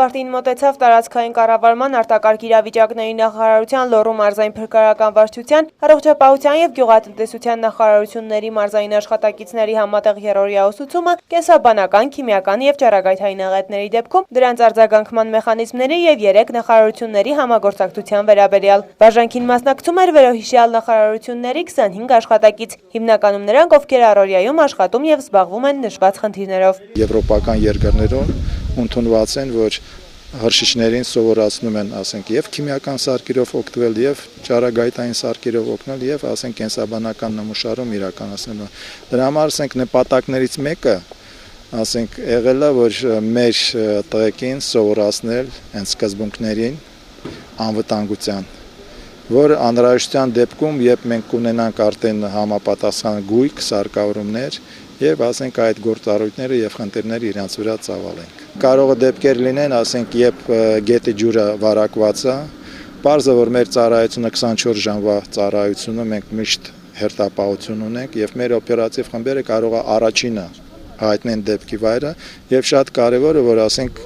ավարտին մոտեցավ տարածքային կառավարման արտակարգ իրավիճակների նախարարության Լոռու մարզային փրկարարական վարչության, առողջապահության եւ գյուղատնտեսության նախարարությունների մարզային աշխատակիցների համատեղ երրորդյա ուսուցումը կենսաբանական, քիմիական եւ ճառագայթային աղետների դեպքում դրանց արձագանքման մեխանիզմների եւ 3 նախարարությունների համագործակցության վերաբերյալ։ Վարժանքին մասնակցում էր վերոհիշյալ նախարարությունների 25 աշխատակից, հիմնականում նրանք, ովքեր առօրյայում աշխատում եւ զբաղվում են նշված խնդիրներով։ Եվրոպական երկրներում ընդունված են, որ հրշիջներին սովորացնում են, ասենք, եւ քիմիական սարքերով օգտվել, եւ ճառագայթային սարքերով օգնել, եւ ասենք կենսաբանական նմուշարում իրականացնելու։ Դրա համար ասենք նպատակներից մեկը, ասենք, եղել է, որ մեր տղեկին սովորացնել հենց սկզբունքներին անվտանգության, որ անհրաժեշտության դեպքում, երբ մենք կունենանք արդեն համապատասխան գույք, սարքավորումներ, եւ ասենք այդ գործառույթները եւ խնդիրները իրենց վրա ծավալենք։ Կարող է դեպքեր լինեն, ասենք, երբ գետի ջուրը վարակված է, պարզը որ մեր ծառայությունը 24 ժամվա ծառայությունը մենք միշտ հերթապահություն ունենք եւ մեր օպերատիվ խմբերը կարող է առաջինը հայտնեն դեպքի վայրը եւ շատ կարեւոր է որ ասենք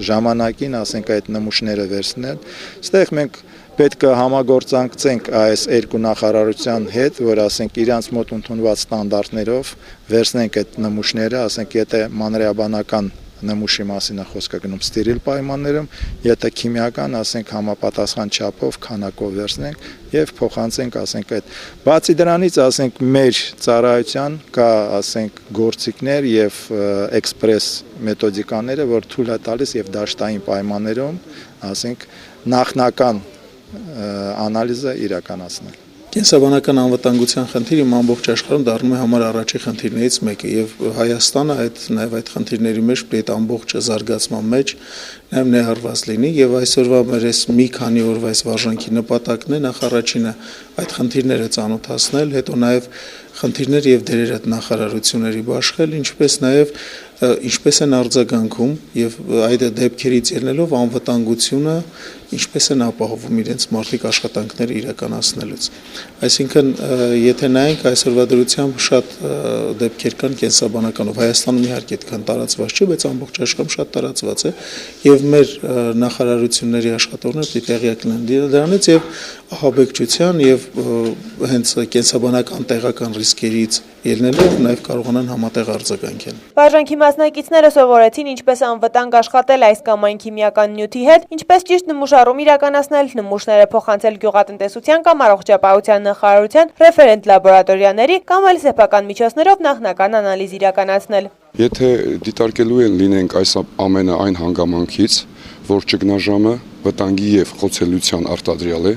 ժամանակին ասենք այդ նմուշները վերցնել։ Այստեղ մենք պետք է համագործակցենք այս երկու նախարարության հետ, որ ասենք իրանց մոտ ընդունված ստանդարտներով վերցնենք այդ նմուշները, ասենք եթե մանրէաբանական նմուշի մասին է խոսքը գնում ստերիլ պայմաններում, եթե քիմիական, ասենք համապատասխան չափով, քանակով վերցնենք եւ փոխանցենք, ասենք այդ։ Բացի դրանից, ասենք մեր ծառայության կա, ասենք գործիքներ եւ էքսպրես մեթոդիկաները, որ թույլ է տալիս եւ դաշտային պայմաններում, ասենք նախնական անալիզը իրականացնել։ Կենսաբանական անվտանգության խնդիրը ամբողջ աշխարհում դառնում է համար առաջի խնդիրներից մեկը եւ Հայաստանը նաեւ այդ խնդիրների մեջ պետք է ամբողջ զարգացման մեջ նաեւ ներառված լինի եւ այսօրվա մեր այս մի քանի օրվա այս վարժանքի նպատակն է նախ առաջինը այդ խնդիրները ծանոթացնել, հետո նաեւ խնդիրներ եւ դերերը նախարարությունների բաշխել, ինչպես նաեւ ինչպես են արձագանքում եւ այդ դեպքերից ելնելով անվտանգությունը ինչպես են ապահովում իրենց մարդիկ աշխատանքները իրականացնելուց։ Այսինքն եթե նայենք այսօրվա դրությամբ շատ դեպքեր կան կենսաբանականով Հայաստանում իհարկե այդքան տարածված չէ, բայց ամբողջ աշխարհում շատ տարածված է եւ մեր նախարարությունների աշխատողները պետք է տեղյակ լինեն դրանից եւ ահաբեկչության եւ հենց կենսաբանական տեղական ռիսկերից ելնելով նաեւ կարողանան համատեղ արձագանքել։ Վարժանքի մասնակիցները սովորեցին ինչպես անվտանգ աշխատել այս կամ այն քիմիական նյութի հետ, ինչպես ճիշտ նմուշարում իրականացնել, նմուշները փոխանցել գյուղատնտեսության կամ առողջապահության նախարարության ռեֆերենտ լաբորատորիաների կամ այլ սեփական միջոցներով նախնական անալիզ իրականացնել։ Եթե դիտարկելու լինենք այս ամենը այն հանգամանքից, որ ճգնաժամը վտանգի եւ խոցելիության արտադրյալ է,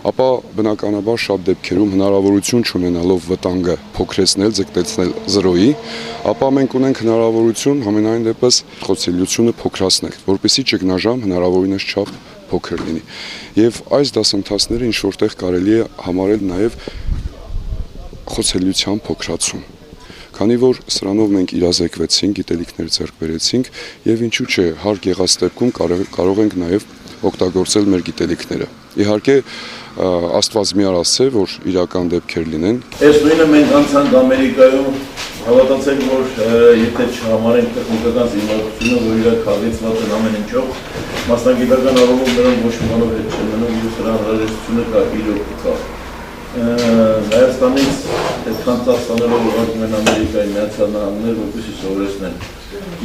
ապա բնականաբար շատ դեպքերում հնարավորություն չունենալով վտանգը փոքրեցնել, ձգտեցնել 0-ի, ապա մենք ունենք հնարավորություն համենայն դեպս խոցելիությունը փոքրացնել, որպեսզի ճգնաժամ հնարավորինս չափ փոքր լինի։ Եվ այս դասընթացները ինչ որտեղ կարելի է համարել նաև խոցելիության փոքրացում։ Քանի որ սրանով մենք իրազեկվեցինք, գիտելիքներ ձեռք բերեցինք եւ ինչու՞ չէ, հարկ եղած դեպքում կարող ենք նաև օգտագործել մեր գիտելիքները։ Իհարկե Աստված մի արասցե, որ իրական դեպքեր լինեն։ Այս նույնը մենք անցանք Ամերիկայում, հավատացեք, որ եթե չհամարենք տեխնիկական զինվորությունը, որ իրար քաղեցված են ամեն ինչով, մասնագիտական առումով նրանք ոչ մի բանով հետ չեն մնում, ու սրա անհրաժեշտությունը կա իրոք կա։ Հայաստանից այդքան ծախս տանելով ուղարկում են Ամերիկայի Միացյալ Նահանգներ, որպեսզի սովորեցնեն։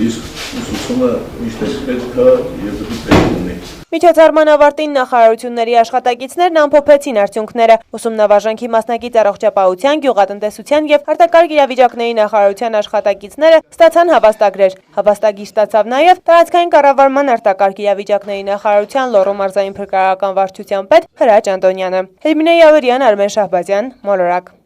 Իսկ ուսուցումը միշտ պետք է եւ պետք ունի։ Միջոցառման ավարտին նախարարությունների աշխատակիցներն ամփոփեցին արդյունքները։ Ուսումնավարժանքի մասնակից առողջապահության, գյուղատնտեսության եւ արտակարգ իրավիճակների նախարարության աշխատակիցները ստացան հավաստագրեր։ Հավաստագիր ստացավ նաեւ տարածքային կառավարման արտակարգ իրավիճակների նախարարության Լոռու մարզային փրկարարական վարչության պետ Հրաչ Անտոնյանը։ Հերմինե Յավրյան, Արմեն Շահբազյան, Մոլորակ։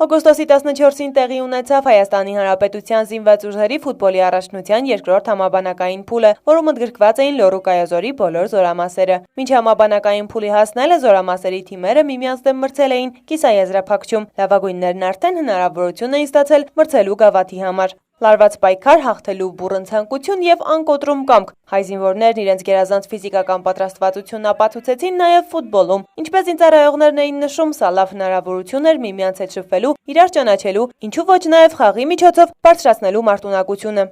Օգոստոսի 14-ին տեղի ունեցավ Հայաստանի Հանրապետության զինված ուժերի ֆուտբոլի առաջնության երկրորդ համաբանակային փուլը, որում ընդգրկված էին Լոռու կայազորի բոլոր զորամասերը։ Մինչ համաբանակային փուլի հասնելը զորամասերի թիմերը միմյանց դեմ մրցել էին կիսաեզրափակչում։ Լավագույններն արդեն հնարավորություն էին ստացել մրցելու գավաթի համար։ Լարված պայքար, հաղթելու բուռն ցանկություն եւ անկոտրում կամք։ Հայ զինվորներն իրենց գերազանց ֆիզիկական պատրաստվածությունն ապացուցեցին նաեւ ֆուտբոլում։ Ինչպես զինծառայողներն էին նշում, սա լավ հնարավորություն էր միմյանց հետ շփվելու, իրար ճանաչելու, ինչու ոչ նաեւ խաղի միջոցով բարձրացնելու մարտունակությունը։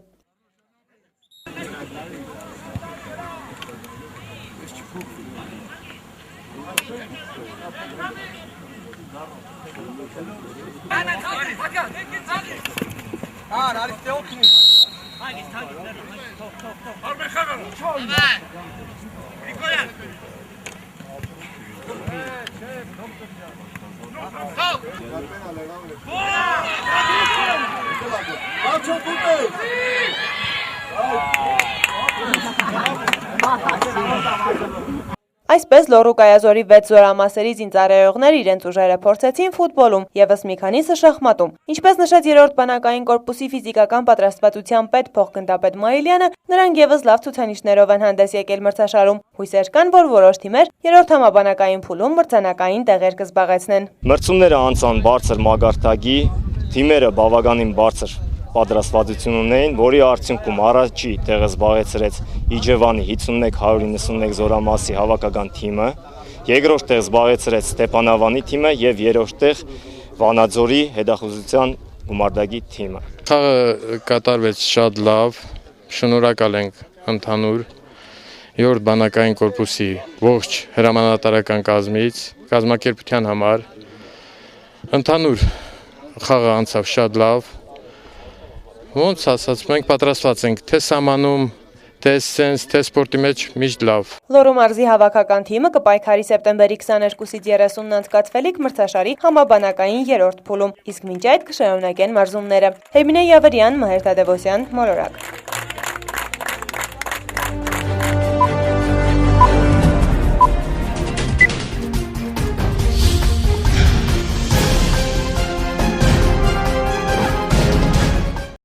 Այսպես Լոռու կայազորի 6 զորամասերի զինծառայողներ իրենց ուժերը փորձեցին ֆուտբոլում, ևս մի քանիսը շախմատում։ Ինչպես նշեց 3-րդ բանակային կորպուսի ֆիզիկական պատրաստվածության պետ փոխգնդապետ Մայիլյանը, նրանք ևս լավ ցուցանիշներով են հանդես եկել մրցաշարում։ Հույսեր կան, որ որոշ թիմեր 3-րդ համաբանակային փուլում մրցանակային տեղեր կզբաղեցնեն։ Մրցումները անցան բարձր մագարտակի, թիմերը բավականին բարձր պատրաստվածություն ունեին, որի արդյունքում առաջի տեղը զբաղեցրեց Իջևանի 51-191 զորամասի հավաքական թիմը, երկրորդ տեղ զբաղեցրեց Ստեփանավանի թիմը եւ երրորդ տեղ Վանաձորի հետախուզության գումարտակի թիմը։ Խաղը կատարվեց շատ լավ, շնորհակալ ենք ընդհանուր 7-րդ բանակային կորպուսի ողջ հրամանատարական կազմից, կազմակերպության համար։ Ընդհանուր խաղը անցավ շատ լավ։ Ոնց ասած, մենք պատրաստված ենք թե սահմանում, թե սենս, թե սպորտի մեջ միշտ լավ։ Լոռու մարզի հավաքական թիմը կպայքարի սեպտեմբերի 22-ից 30-ն անցկացվելիք մրցաշարի համաբանակային 3-րդ փուլում, իսկ մինչ այդ կշարունակեն մարզումները։ Հերմինե Յավրյան, Մհեր Թադևոսյան, Մոլորակ։